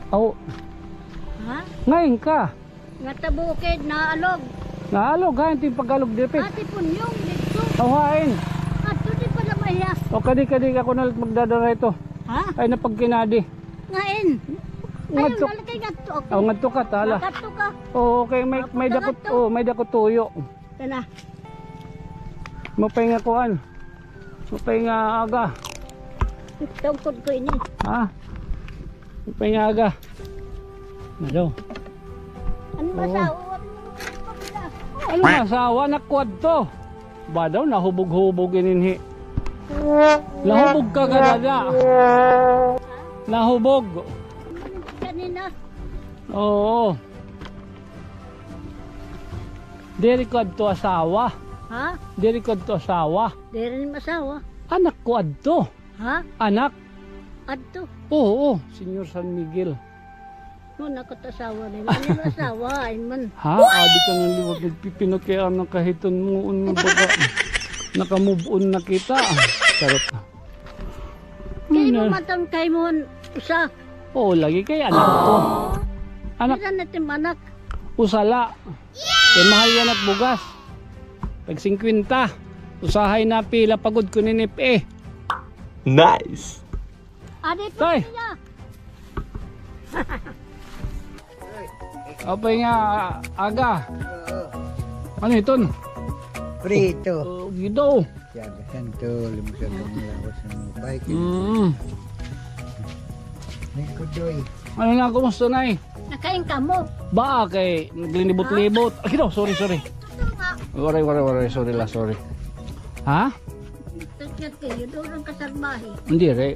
Oh, Ha? ngayon ka. Nga tabukid na alog. Naalog ha, ito yung pagkalog dipit. Ati punyong dito. Awain. Ato di pala maya. O kadi ako na magdadara ito. Ha? Ay napagkinadi. Ngain. Ayaw Ngadto. nalagay gato ako. Oh, ngadto ka tala. Gato ka. Oo, okay, may dakot, oh, may dakot tuyo. Kana. Mapahinga kuan. Mapahinga aga. Tungkod ko ini. Ha? Mapahinga aga. Na daw. Ano masawa? Ano asawa na kwad to? Ba daw nahubog-hubog ininhi. Nahubog ka gadada. Nahubog. Kanina. Oo. Diri kwad to asawa. Ha? Diri kwad to asawa. Di rin masawa. Anak kwad to. Ha? Anak. Adto. Oo, Senyor San Miguel. No, nakatasawa rin. Ano yung asawa? Ay man. Ha? Adi ka ng liwag. Nagpipinakayaan ng kahiton mo. Baga. Nakamove on na kita. Sarap. Kaya mo matang kay mo usa. Oo, lagi kay anak to. Anak, Kaya natin anak. usala. Kay mahal yan at bugas. Pag 50. Usahay na pila pagod ko ninip eh. Nice. Adi po Tay. niya. Apay nga aga. Ano ito? Prito. Gido. Siyaga santo, limusan ko nila ako sa mga bike. May kudoy. Ano na, kumusta na eh? Nakain ka mo. Ba kay naglinibot-libot. Ah, gido, sorry. Ito nga. Waray, sorry. Ha? Tagyat kayo. Doon ang kasarbahe. Hindi re.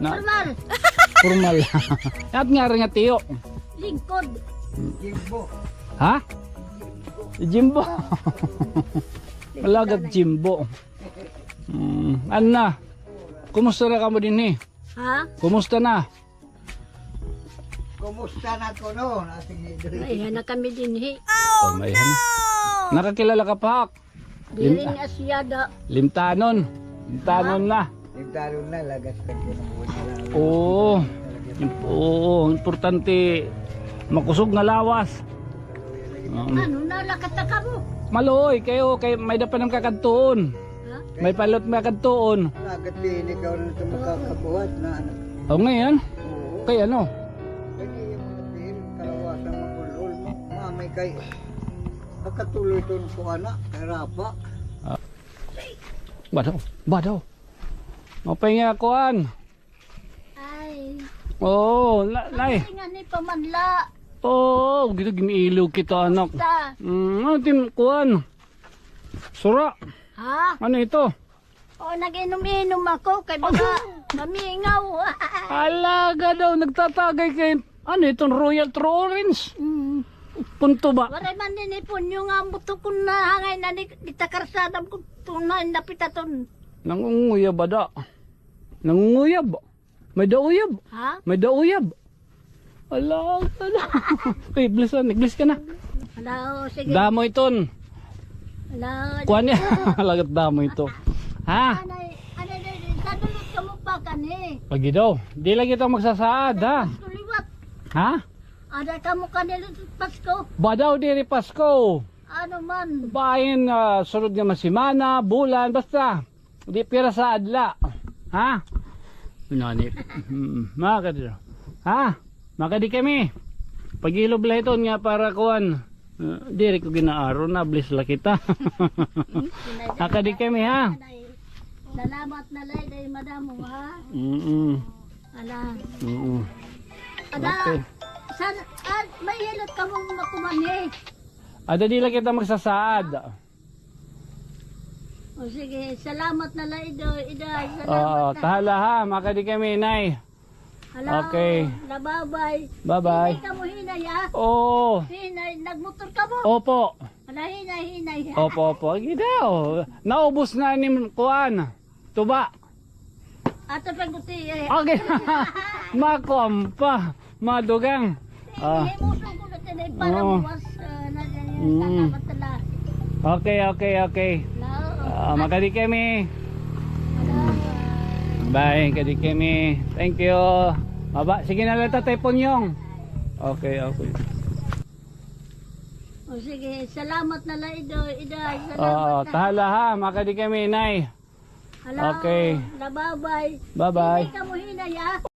Na, Normal. formal. At nga rin nga tiyo. Lingkod. Jimbo. Ha? Jimbo. Malagat Jimbo. Ano na? Kumusta na ka mo din eh? Ha? Kumusta na? Kumusta na ko no? Nasing idoy. Ayan na kami din he. Oh, may ano? Nakakilala ka pa? Di rin asyada. Limtanon. Limtanon na. Nagtaro na, lagas ka kinabuhan na lang. Oo, importante makusog nga lawas. Ano nalakata ka mo? Maloy kayo kay may dapat ng kakadtuon. Ha? May palot may kakadtuon. Lagat din ikaw na ito makakabuhat na ano. O ngayon, Oo. kay ano? Kaya yung mga din, kalawasan makulol. Mamay kay. Pagkatuloy ito ko anak, karapa. Badaw. Mapahinga kuan. Ay. Oo, nay. Ay nga ni pamanla. Oo, gito giniilaw kita anak. Ta. Ano tim kuan? Sura. Ha? Ano ito? O nag-inom-inom ako kay baka mamingaw. Alaga daw nagtatagay kay ano itong Royal True Orange. Punto ba? Waray man din ipon yung buto ko na hangay na ditakarsada ko tunay na pitaton. Nangunguyab ba da? Nangunguyab. May dauyab. Ha? May dauyab. Alaga daw. Uy, bless ka na. Hello, sige. Damo iton. Hello. Kuan niya. Alagat damo ito. Ha? Anay, dadulot ka mo pa kani. Pagi daw. Di lagi ito magsasaad ha. Tuliwat. Ha? Ada ka mo kanila Pasko. Ba daw diri Pasko. Ano man. Bahin sunod nga masimana, bulan, basta. Di pira sa adla. Ha? Nani. Makadi daw. Ha? Makadi kami. Pagilob la ito nga para kuan. Diri ko ginaaro na bless la kita. Makadi kami ha. Salamat na lay day madamo ha. Ala. Ada. Okay. San may hilot ka mo makumani. Ada di lang kita magsasaad. O sige, salamat na lay iday. Salamat Oo, na. tahala ha. Makadi kami, nay. Hello. Okay. Bye-bye. Bye-bye. Hinay ka mo hinay ha. Oo. Hinay, nagmotor ka mo. Opo. Ala hinay. Opo. Gidaw. Naubos na ni kuan. Tuba. Ato paguti eh. Okay. Makuampa. Madugang. Himuso ko na tinay para Oo. buwas na salamat tala. Okay. Hello. Makadi kami. Hello. Bye, kadi kami. Thank you. Baba, sige na lang tatay Ponyong. Okay, okay. O sige, salamat na lang, Iday. Salamat Oo, na. tahala ha, makadi kami, Nay. Hello. Okay. Bye-bye. Bye-bye. Hindi ka mo hinay, ha?